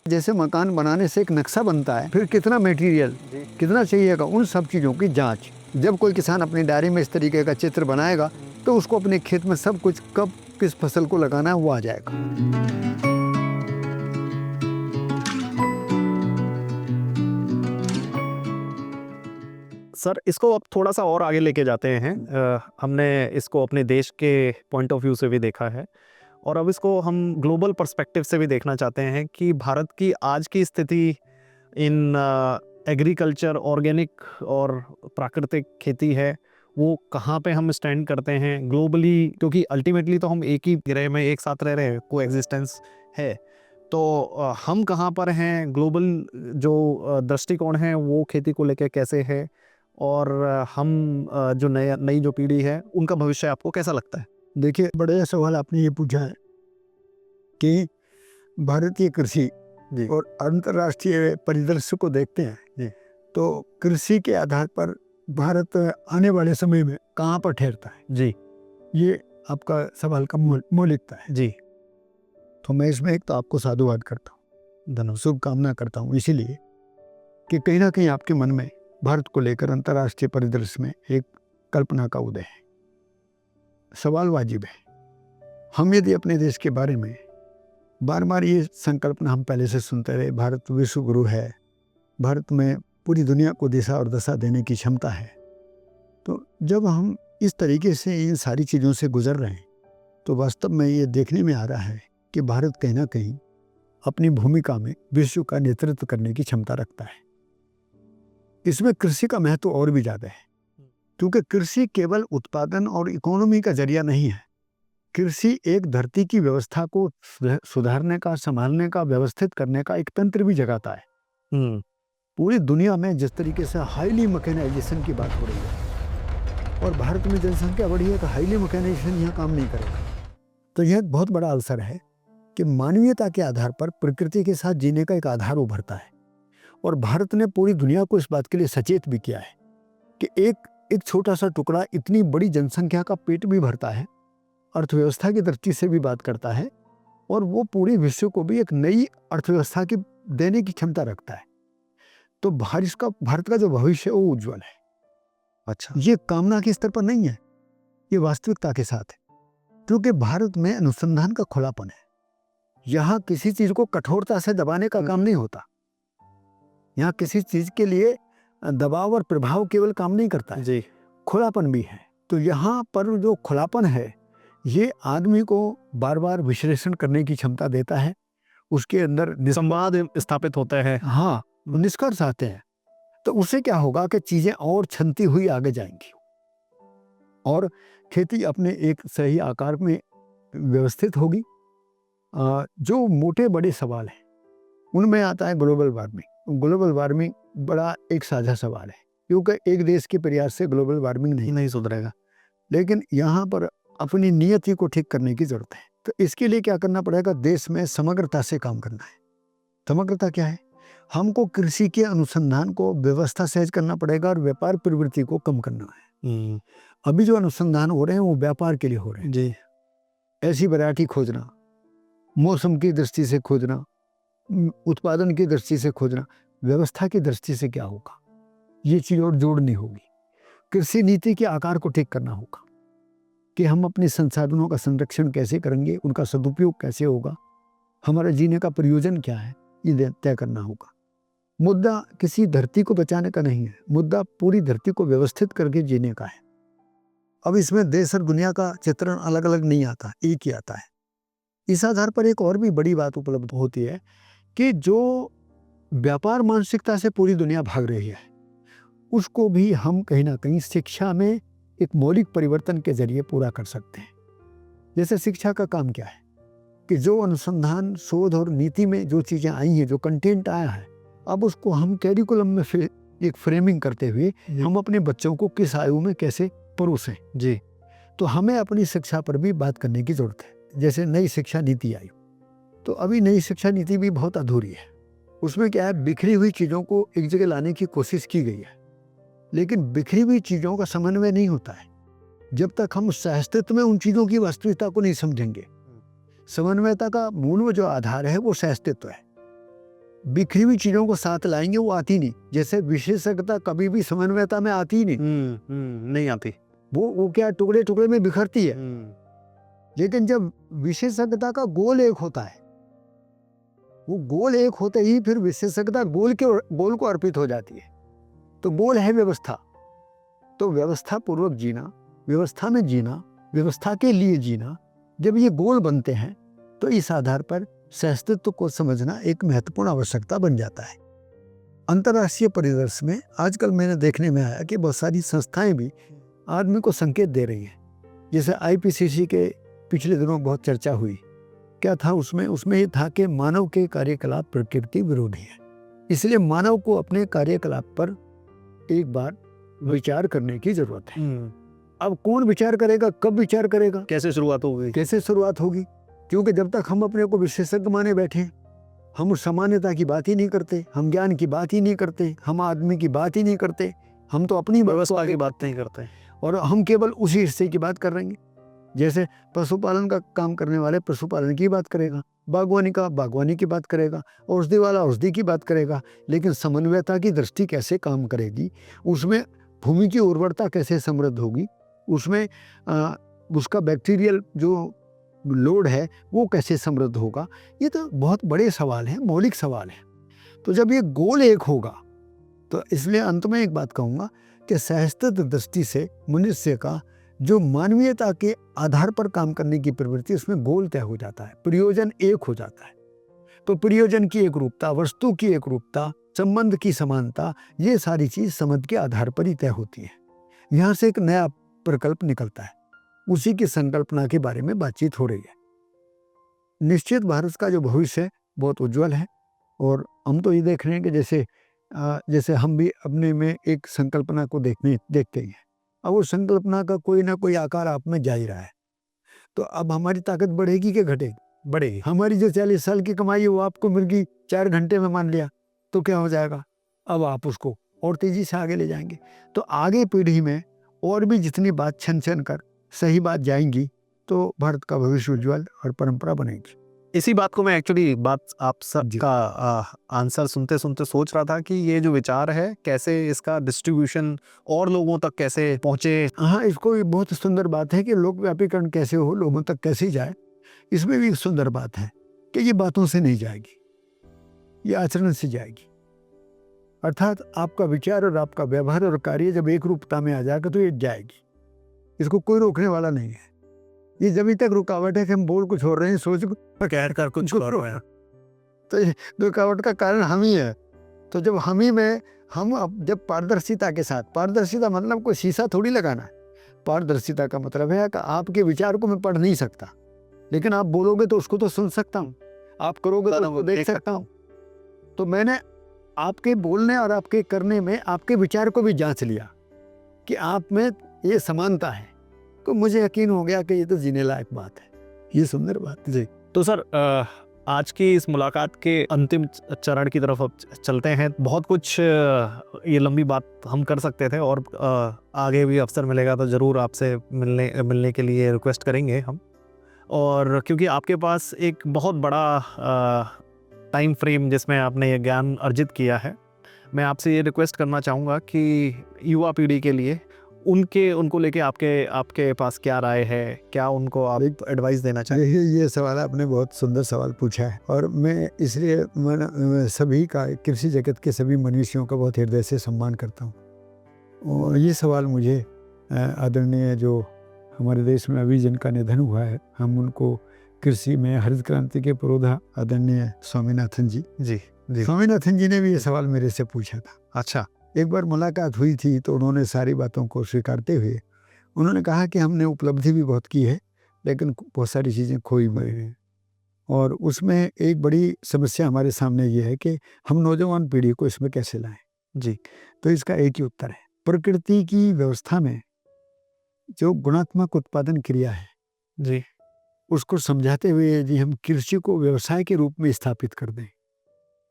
जैसे मकान बनाने से एक नक्शा बनता है, फिर कितना मटेरियल कितना चाहिएगा, उन सब चीज़ों की जांच। जब कोई किसान अपनी डायरी में इस तरीके का चित्र बनाएगा तो उसको अपने खेत में सब कुछ कब किस फसल को लगाना है वो आ जाएगा। सर, इसको अब थोड़ा सा और आगे लेके जाते हैं। हमने इसको अपने देश के पॉइंट ऑफ व्यू से भी देखा है और अब इसको हम ग्लोबल पर्सपेक्टिव से भी देखना चाहते हैं कि भारत की आज की स्थिति इन एग्रीकल्चर, ऑर्गेनिक और प्राकृतिक खेती है, वो कहाँ पे हम स्टैंड करते हैं ग्लोबली, क्योंकि अल्टीमेटली तो हम एक ही ग्रह में एक साथ रह रहे हैं, को एग्जिस्टेंस है। तो हम कहाँ पर हैं, ग्लोबल जो दृष्टिकोण है वो खेती को लेकर कैसे है, और हम जो नई जो पीढ़ी है उनका भविष्य आपको कैसा लगता है? देखिए, बड़ा सवाल आपने ये पूछा है कि भारतीय कृषि और अंतर्राष्ट्रीय परिदृश्य को देखते हैं जी। तो कृषि के आधार पर भारत आने वाले समय में कहाँ पर ठहरता है, जी ये आपका सवाल का मौलिकता है। जी, तो मैं इसमें एक तो आपको साधुवाद करता हूँ, धन्यवाद। शुभकामना करता हूँ, इसीलिए कि कहीं ना कहीं आपके मन में भारत को लेकर अंतर्राष्ट्रीय परिदृश्य में एक कल्पना का उदय है। सवाल वाजिब है। हम यदि अपने देश के बारे में बार बार ये संकल्पना हम पहले से सुनते रहे, भारत विश्व गुरु है, भारत में पूरी दुनिया को दिशा और दशा देने की क्षमता है, तो जब हम इस तरीके से इन सारी चीज़ों से गुजर रहे हैं तो वास्तव में ये देखने में आ रहा है कि भारत कहीं ना कहीं अपनी भूमिका में विश्व का नेतृत्व करने की क्षमता रखता है। इसमें कृषि का महत्व और भी ज़्यादा है, क्योंकि कृषि केवल उत्पादन और इकोनॉमी का जरिया नहीं है। कृषि एक धरती की व्यवस्था को सुधारने का, संभालने का, व्यवस्थित करने का एक तंत्र भी जगाता है। पूरी दुनिया में जिस तरीके से हाईली मैकेनाइजेशन की बात हो रही है और भारत में जनसंख्या बढ़ी है तो हाईली मैकेनाइजेशन यहाँ काम नहीं करेगा, तो यह एक बहुत बड़ा अवसर है कि मानवीयता के आधार पर प्रकृति के साथ जीने का एक आधार उभरता है। और भारत ने पूरी दुनिया को इस बात के लिए सचेत भी किया है कि एक छोटा सा टुकड़ा इतनी बड़ी जनसंख्या का पेट भी भरता है, अर्थव्यवस्था की दृष्टि से भी बात करता है, और वो पूरे विश्व को भी एक नई अर्थव्यवस्था की देने की क्षमता रखता है। तो भारत का जो भविष्य है वो उज्जवल है। अच्छा, ये कामना के स्तर पर नहीं है, ये वास्तविकता के साथ है, क्योंकि भारत में अनुसंधान का खुलापन है। यहाँ किसी चीज को कठोरता से दबाने का काम नहीं होता, यहाँ किसी चीज के लिए दबाव और प्रभाव केवल काम नहीं करता है जी, खुलापन भी है। तो यहाँ पर जो खुलापन है ये आदमी को बार बार विश्लेषण करने की क्षमता देता है, उसके अंदर संवाद स्थापित होता है। हाँ, निष्कर्ष आते हैं। तो उससे क्या होगा कि चीजें और छनती हुई आगे जाएंगी और खेती अपने एक सही आकार में व्यवस्थित होगी। जो मोटे बड़े सवाल हैं उनमें आता है ग्लोबल वार्मिंग। ग्लोबल वार्मिंग बड़ा एक साझा सवाल है, क्योंकि एक देश के प्रयास से ग्लोबल वार्मिंग नहीं सुधरेगा, लेकिन यहाँ पर अपनी नियति को ठीक करने की जरूरत है। तो इसके लिए क्या करना पड़ेगा, देश में समग्रता से काम करना है। समग्रता क्या है, हमको कृषि के अनुसंधान को व्यवस्था सहज करना पड़ेगा और व्यापार प्रवृत्ति को कम करना है। अभी जो अनुसंधान हो रहे हैं वो व्यापार के लिए हो रहे हैं जी, ऐसी वैरायटी खोजना, मौसम की दृष्टि से खोजना, उत्पादन की दृष्टि से खोजना, व्यवस्था की दृष्टि से क्या होगा, ये चीज और जोड़नी होगी। कृषि नीति के आकार को ठीक करना होगा कि हम अपने संसाधनों का संरक्षण कैसे करेंगे, उनका सदुपयोग कैसे होगा, हमारा जीने का प्रयोजन क्या है, ये तय करना होगा। मुद्दा किसी धरती को बचाने का नहीं है, मुद्दा पूरी धरती को व्यवस्थित करके जीने का है। अब इसमें देश और दुनिया का चित्रण अलग अलग नहीं आता, एक ही आता है। इस आधार पर एक और भी बड़ी बात उपलब्ध होती है कि जो व्यापार मानसिकता से पूरी दुनिया भाग रही है उसको भी हम कहीं ना कहीं शिक्षा में एक मौलिक परिवर्तन के जरिए पूरा कर सकते हैं। जैसे शिक्षा का काम क्या है कि जो अनुसंधान, शोध और नीति में जो चीज़ें आई हैं, जो कंटेंट आया है, अब उसको हम कैरिकुलम में एक फ्रेमिंग करते हुए हम अपने बच्चों को किस आयु में कैसे परोसें। जी, तो हमें अपनी शिक्षा पर भी बात करने की जरूरत है। जैसे नई शिक्षा नीति आई, तो अभी नई शिक्षा नीति भी बहुत अधूरी है। उसमें क्या है, बिखरी हुई चीज़ों को एक जगह लाने की कोशिश की गई है, लेकिन बिखरी हुई चीज़ों का समन्वय नहीं होता है जब तक हम सहअस्तित्व में उन चीज़ों की वास्तविकता को नहीं समझेंगे। समन्वयता का मूल जो आधार है वो सहअस्तित्व है। बिखरी हुई चीजों को साथ लाएंगे वो आती नहीं। जैसे विशेषज्ञता कभी भी समन्वयता में आती ही नहीं, नहीं आती। वो क्या टुकड़े टुकड़े में बिखरती है। लेकिन जब विशेषज्ञता का गोल एक होता है, वो गोल एक होते ही फिर विशेषज्ञता गोल को अर्पित हो जाती है। तो गोल है व्यवस्था, तो व्यवस्था पूर्वक जीना, व्यवस्था में जीना, व्यवस्था के लिए जीना, जब ये गोल बनते हैं तो इस आधार पर सहअस्तित्व को समझना एक महत्वपूर्ण आवश्यकता बन जाता है। अंतर्राष्ट्रीय परिदृश्य में आजकल मैंने देखने में आया कि बहुत सारी संस्थाएं भी आदमी को संकेत दे रही हैं। जैसे आईपीसीसी के पिछले दिनों बहुत चर्चा हुई, क्या था उसमें ये था कि मानव के कार्यकलाप प्रकृति विरोधी है, इसलिए मानव को अपने कार्यकलाप पर एक बार विचार करने की जरूरत है। अब कौन विचार करेगा, कब विचार करेगा, कैसे शुरुआत होगी? क्योंकि जब तक हम अपने को विशेषज्ञ माने बैठे, हम सामान्यता की बात ही नहीं करते, हम ज्ञान की बात ही नहीं करते, हम आदमी की बात ही नहीं करते, हम तो अपनी व्यवस्था की बात नहीं करते और हम केवल उसी हिस्से की बात कर रहे हैं। जैसे पशुपालन का काम करने वाले पशुपालन की बात करेगा, बागवानी का बागवानी की बात करेगा, औषधि वाला औषधि की बात करेगा, लेकिन समन्वयता की दृष्टि कैसे काम करेगी, उसमें भूमि की उर्वरता कैसे समृद्ध होगी, उसमें उसका बैक्टीरियल जो लोड है वो कैसे समृद्ध होगा, ये तो बहुत बड़े सवाल हैं, मौलिक सवाल हैं। तो जब ये गोल एक होगा तो इसलिए अंत में एक बात कहूँगा कि सहअस्तित्व दृष्टि से मनुष्य का जो मानवीयता के आधार पर काम करने की प्रवृत्ति, उसमें गोल तय हो जाता है, प्रयोजन एक हो जाता है। तो प्रयोजन की एक रूपता, वस्तु की एक रूपता, संबंध की समानता, ये सारी चीज समझ के आधार पर ही तय होती है। यहाँ से एक नया प्रकल्प निकलता है, उसी की संकल्पना के बारे में बातचीत हो रही है। निश्चित भारत का जो भविष्य है बहुत उज्जवल है और हम तो ये देख रहे हैं कि जैसे हम भी अपने में एक संकल्पना को देखते ही हैं, अब वो संकल्पना का कोई ना कोई आकार आप में जा ही रहा है। तो अब हमारी ताकत बढ़ेगी कि घटेगी? बढ़ेगी। हमारी जो 40 साल की कमाई है वो आपको मिल गई 4 घंटे में, मान लिया, तो क्या हो जाएगा? अब आप उसको और तेजी से आगे ले जाएंगे। तो आगे पीढ़ी में और भी जितनी बात छन कर सही बात जाएंगी तो भारत का भविष्य उज्जवल और परंपरा बनेगी। इसी बात को मैं एक्चुअली आप सबका आंसर सुनते सुनते सोच रहा था कि ये जो विचार है कैसे इसका डिस्ट्रीब्यूशन और लोगों तक कैसे पहुंचे। हाँ, इसको भी बहुत सुंदर बात है कि लोक व्यापीकरण कैसे हो, लोगों तक कैसे जाए। इसमें भी एक सुंदर बात है कि ये बातों से नहीं जाएगी, ये आचरण से जाएगी। अर्थात आपका विचार और आपका व्यवहार और कार्य जब एक रूपता में आ जाएगा तो ये जाएगी, इसको कोई रोकने वाला नहीं है। ये जब तक रुकावट है कि हम बोल कुछ हो रहे हैं, सोच कर कुछ कर रहे हैं, तो ये रुकावट का कारण हम ही है। तो जब हम ही में हम जब पारदर्शिता के साथ, पारदर्शिता मतलब कोई शीशा थोड़ी लगाना है, पारदर्शिता का मतलब है कि आपके विचार को मैं पढ़ नहीं सकता, लेकिन आप बोलोगे तो उसको तो सुन सकता हूँ, आप करोगे तो उसको देख सकता हूँ। तो मैंने आपके बोलने और आपके करने में आपके विचार को भी जांच लिया कि आप में ये समानता है, तो मुझे यकीन हो गया कि ये तो जीने लायक बात है, ये सुंदर बात है। जी, तो सर आज की इस मुलाकात के अंतिम चरण की तरफ अब चलते हैं। बहुत कुछ ये लंबी बात हम कर सकते थे और आगे भी अवसर मिलेगा तो ज़रूर आपसे मिलने के लिए रिक्वेस्ट करेंगे हम। और क्योंकि आपके पास एक बहुत बड़ा टाइम फ्रेम जिसमें आपने ये ज्ञान अर्जित किया है, मैं आपसे ये रिक्वेस्ट करना चाहूँगा कि युवा पीढ़ी के लिए उनको लेके आपके पास क्या राय है, क्या उनको आप एडवाइस देना चाहिए? ये सवाल आपने बहुत सुंदर सवाल पूछा है और मैं इसलिए सभी का, कृषि जगत के सभी मनुष्यों का बहुत हृदय से सम्मान करता हूँ। और ये सवाल मुझे आदरणीय जो हमारे देश में अभी जिनका निधन हुआ है, हम उनको कृषि में हरित क्रांति के पुरोधा आदरणीय स्वामीनाथन जी, स्वामीनाथन जी ने भी ये सवाल मेरे से पूछा था। अच्छा। एक बार मुलाकात हुई थी तो उन्होंने सारी बातों को स्वीकारते हुए उन्होंने कहा कि हमने उपलब्धि भी बहुत की है, लेकिन बहुत सारी चीज़ें खोई हुई हैं और उसमें एक बड़ी समस्या हमारे सामने ये है कि हम नौजवान पीढ़ी को इसमें कैसे लाएं। जी, तो इसका एक ही उत्तर है, प्रकृति की व्यवस्था में जो गुणात्मक उत्पादन क्रिया है जी, उसको समझाते हुए यदि हम कृषि को व्यवसाय के रूप में स्थापित कर दें,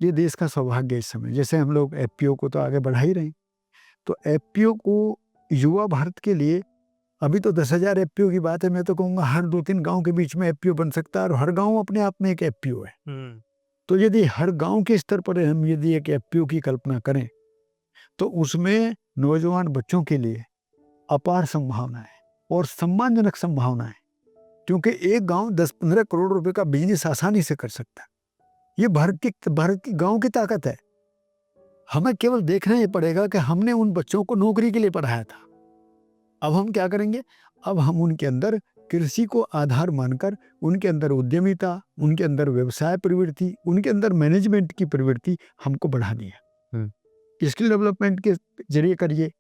ये देश का सौभाग्य इस समय। जैसे हम लोग एफपीओ को तो आगे बढ़ा ही रहे हैं, तो एफपीओ को युवा भारत के लिए अभी तो 10,000 एफपीओ की बात है, मैं तो कहूँगा हर 2-3 गांव के बीच में एफपीओ बन सकता है और हर गांव अपने आप में एक एफपीओ है। तो यदि हर गांव के स्तर पर हम यदि एक एफपीओ की कल्पना करें तो उसमें नौजवान बच्चों के लिए अपार संभावनाएं और सम्मानजनक संभावनाएं, क्योंकि एक गांव 10-15 करोड़ रुपए का बिजनेस आसानी से कर सकता है। ये भारत की गांव की ताकत है। हमें केवल देखना ही पड़ेगा कि हमने उन बच्चों को नौकरी के लिए पढ़ाया था। अब हम क्या करेंगे? अब हम उनके अंदर कृषि को आधार मानकर उनके अंदर उद्यमिता, उनके अंदर व्यवसाय प्रवृत्ति, उनके अंदर मैनेजमेंट की प्रवृत्ति हमको बढ़ानी है। स्किल डेवलपमेंट के जरिए करिए,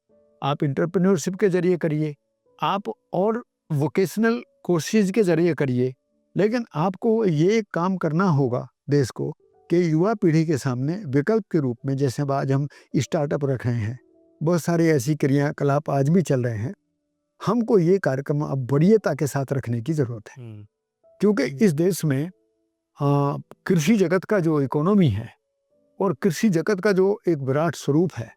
आप इंटरप्रेन्योरशिप के जरिए करिए, आप और वोकेशनल कोर्सेज के जरिए करिए, लेकिन आपको ये काम करना होगा देश को कि युवा पीढ़ी के सामने विकल्प के रूप में, जैसे आज हम स्टार्टअप रख रहे हैं, बहुत सारी ऐसी क्रियाकलाप आज भी चल रहे हैं, हमको ये कार्यक्रम अब वरीयता के साथ रखने की जरूरत है। क्योंकि इस देश में कृषि जगत का जो इकोनॉमी है और कृषि जगत का जो एक विराट स्वरूप है,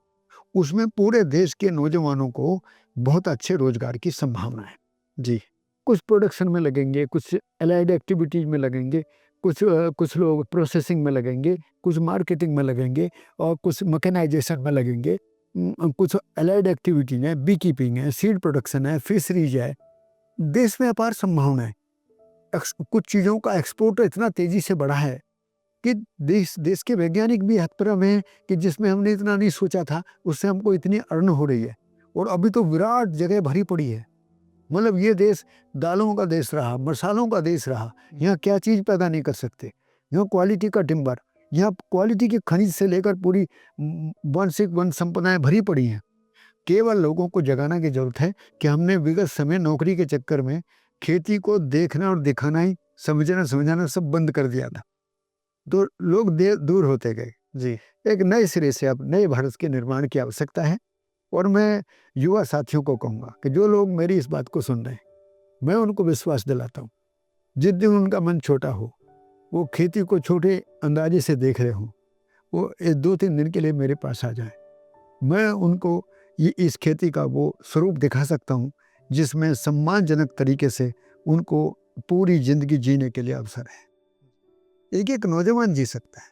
उसमें पूरे देश के नौजवानों को बहुत अच्छे रोजगार की संभावना है। जी, कुछ प्रोडक्शन में लगेंगे, कुछ एलाइड एक्टिविटीज में लगेंगे, कुछ लोग प्रोसेसिंग में लगेंगे, कुछ मार्केटिंग में लगेंगे और कुछ मैकेनाइजेशन में लगेंगे, कुछ एलाइड एक्टिविटीज है, बी कीपिंग है, सीड प्रोडक्शन है, फिशरीज है। देश में अपार संभावना है। कुछ चीज़ों का एक्सपोर्ट इतना तेजी से बढ़ा है कि देश के वैज्ञानिक भी हतप्रभ हैं कि जिसमें हमने इतना नहीं सोचा था, उससे हमको इतनी अर्न हो रही है। और अभी तो विराट जगह भरी पड़ी है। मतलब ये देश दालों का देश रहा, मसालों का देश रहा। यहाँ क्या चीज़ पैदा नहीं कर सकते? यहाँ क्वालिटी का टिम्बर, यहाँ क्वालिटी के खनिज से लेकर पूरी वन संपदाएं भरी पड़ी हैं। केवल लोगों को जगाना की जरूरत है कि हमने विगत समय नौकरी के चक्कर में खेती को देखना और दिखाना ही समझाना सब बंद कर दिया था, तो लोग दूर होते गए। जी, एक नए सिरे से अब नए भारत के निर्माण की आवश्यकता है। और मैं युवा साथियों को कहूँगा कि जो लोग मेरी इस बात को सुन रहे हैं, मैं उनको विश्वास दिलाता हूँ, जिस दिन उनका मन छोटा हो, वो खेती को छोटे अंदाजे से देख रहे हों, वो 2-3 दिन के लिए मेरे पास आ जाए। मैं उनको ये इस खेती का वो स्वरूप दिखा सकता हूँ जिसमें सम्मानजनक तरीके से उनको पूरी जिंदगी जीने के लिए अवसर है। एक नौजवान जी सकता है,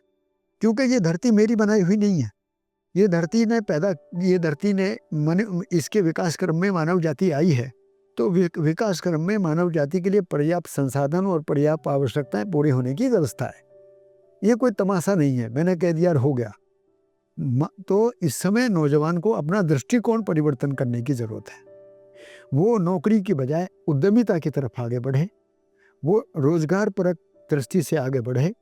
क्योंकि ये धरती मेरी बनाई हुई नहीं है। ये धरती ने इसके विकास क्रम में मानव जाति आई है, तो विकास क्रम में मानव जाति के लिए पर्याप्त संसाधन और पर्याप्त आवश्यकताएं पूरी होने की व्यवस्था है। ये कोई तमाशा नहीं है, मैंने कह दिया हो गया। तो इस समय नौजवान को अपना दृष्टिकोण परिवर्तन करने की जरूरत है। वो नौकरी की बजाय उद्यमिता की तरफ आगे बढ़े, वो रोजगार परक दृष्टि से आगे बढ़े,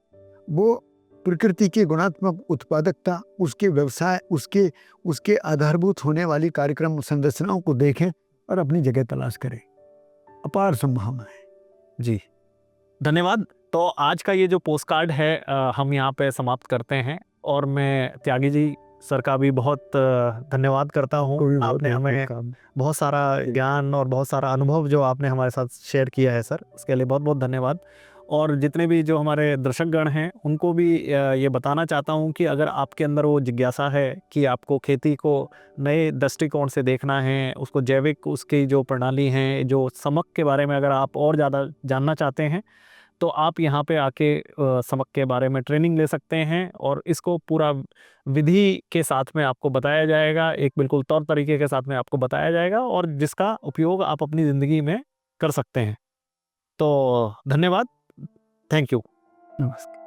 वो प्रकृति की गुणात्मक उत्पादकता, उसके व्यवसाय, उसके आधारभूत होने वाली कार्यक्रम संरचनाओं को देखें और अपनी जगह तलाश करें। अपार संभावना है। जी, धन्यवाद। तो आज का ये जो पोस्टकार्ड है हम यहाँ पे समाप्त करते हैं, और मैं त्यागी जी सर का भी बहुत धन्यवाद करता हूँ। आपने हमें बहुत सारा ज्ञान और बहुत सारा अनुभव जो आपने हमारे साथ शेयर किया है सर, उसके लिए बहुत बहुत धन्यवाद। और जितने भी जो हमारे दर्शकगण हैं उनको भी ये बताना चाहता हूँ कि अगर आपके अंदर वो जिज्ञासा है कि आपको खेती को नए दृष्टिकोण से देखना है, उसको जैविक उसकी जो प्रणाली हैं, जो समक के बारे में अगर आप और ज़्यादा जानना चाहते हैं, तो आप यहाँ पे आके समक के बारे में ट्रेनिंग ले सकते हैं, और इसको पूरा विधि के साथ में आपको बताया जाएगा, एक बिल्कुल तौर तरीके के साथ में आपको बताया जाएगा, और जिसका उपयोग आप अपनी ज़िंदगी में कर सकते हैं। तो धन्यवाद, थैंक यू, नमस्कार।